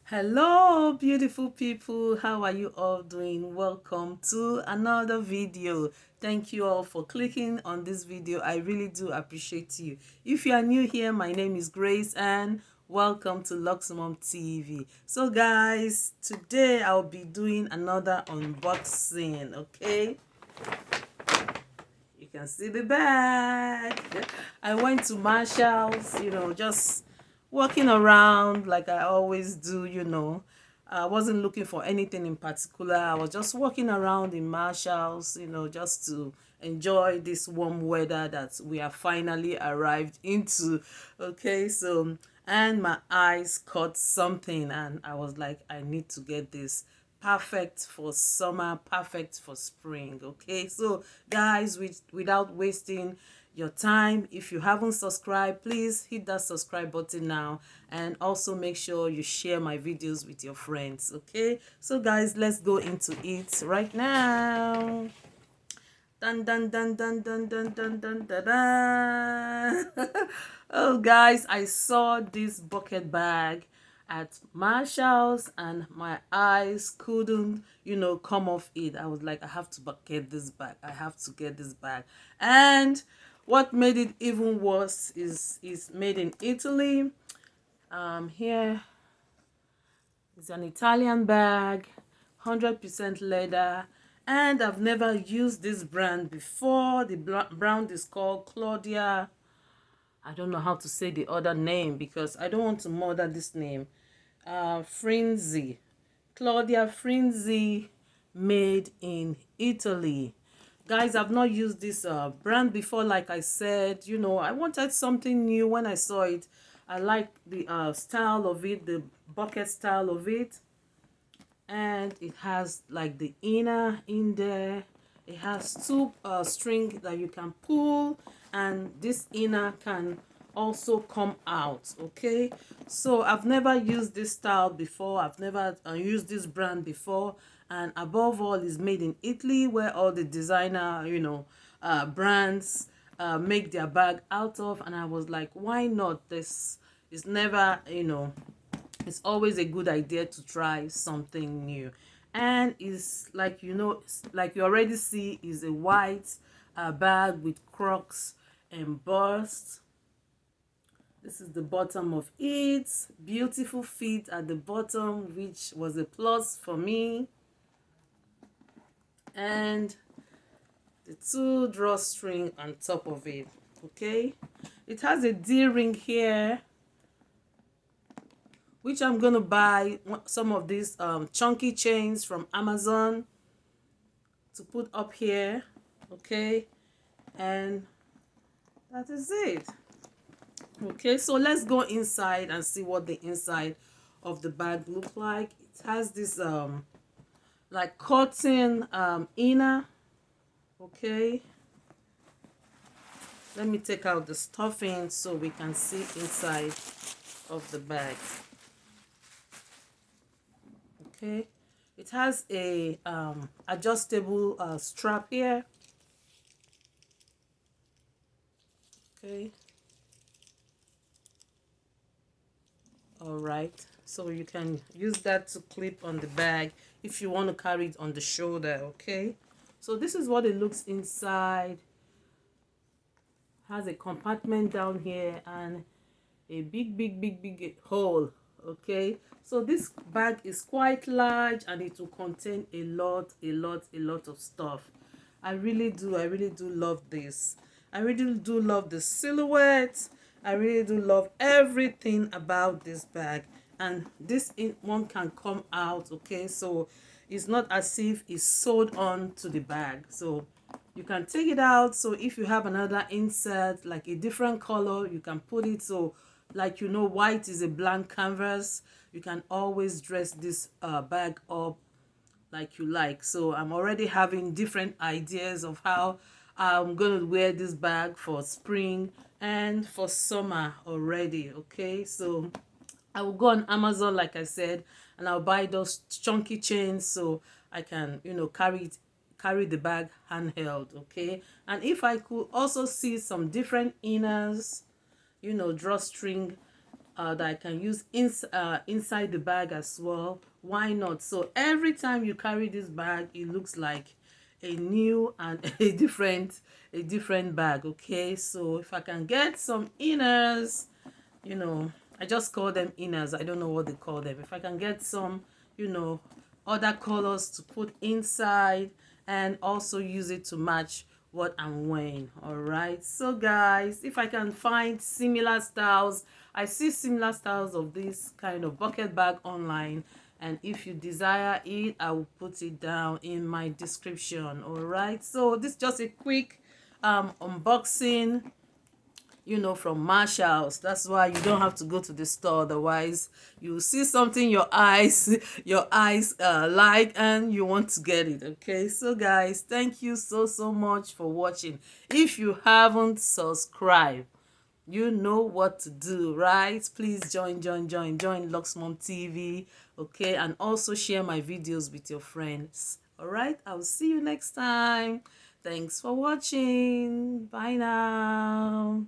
Hello, beautiful people. How are you all doing? Welcome to another video. Thank you all for clicking on this video. I really do appreciate you. If you are new here, my name is Grace and welcome to Luxemumtv. So guys, today I'll be doing another unboxing, okay? You can see the bag. I went to Marshall's, just walking around like I always do. I wasn't looking for anything in particular. I was just walking around in Marshall's, just to enjoy this warm weather that we have finally arrived into. Okay, so, and my eyes caught something, and I was like, I need to get this. Perfect for summer, perfect for spring. Okay, so guys, without wasting your time, if you haven't subscribed, please hit that subscribe button now, and also make sure you share my videos with your friends. Okay, so guys, let's go into it right now. Dun dun dun dun dun dun dun dun dun dun. Oh guys, I saw this bucket bag at Marshall's and my eyes couldn't, come off it. I was like, I have to get this bag. I have to get this bag. And what made it even worse is made in Italy. Here is an Italian bag, 100% leather, and I've never used this brand before. The brand is called Claudia. I don't know how to say the other name because I don't want to murder this name. Firenze. Claudia Firenze, made in Italy. Guys, I've not used this brand before. Like I said, I wanted something new. When I saw it, I like the style of it, the bucket style of it. And it has like the inner in there. It has two string that you can pull, and this inner can also come out. Okay, so I've never used this style before. I've never used this brand before, and above all, is made in Italy, where all the designer brands make their bag out of. And I was like, why not? This is never, it's always a good idea to try something new. And it's like, like you already see, is a white bag with crocs embossed. This is the bottom of it. Beautiful feet at the bottom, which was a plus for me. And the two drawstring on top of it. Okay, it has a D-ring here, which I'm gonna buy some of these chunky chains from Amazon to put up here. Okay, and that is it. Okay, so let's go inside and see what the inside of the bag look like. It has this like cotton inner. Okay, let me take out the stuffing so we can see inside of the bag. Okay, it has a adjustable strap here. Okay, all right, so you can use that to clip on the bag if you want to carry it on the shoulder. Okay, so this is what it looks inside. Has a compartment down here and a big hole. Okay, so this bag is quite large and it will contain a lot of stuff. I really do love this. I really do love the silhouette. I really do love everything about this bag. And this one can come out. Okay, so it's not as if it's sewed on to the bag, so you can take it out. So if you have another insert, like a different color, you can put it. So like, white is a blank canvas, you can always dress this bag up like you like. So I'm already having different ideas of how I'm gonna wear this bag for spring and for summer already. Okay, so I will go on Amazon, like I said, and I'll buy those chunky chains so I can, carry the bag handheld. Okay, and if I could also see some different inners, drawstring that I can use inside the bag as well. Why not? So every time you carry this bag, it looks like a new and a different bag. Okay, so if I can get some inners, you know, I just call them inners, I don't know what they call them. If I can get some, you know, other colors to put inside and also use it to match what I'm wearing. All right, so guys, if I can find similar styles, I see similar styles of this kind of bucket bag online, and if you desire it, I will put it down in my description. All right, so this is just a quick unboxing, you know, from Marshalls. That's why you don't have to go to the store, otherwise you see something your eyes like and you want to get it. Okay, so guys, thank you so much for watching. If you haven't subscribed, you know what to do, right? Please join Luxemumtv, okay, and also share my videos with your friends. All right, I'll see you next time. Thanks for watching. Bye now.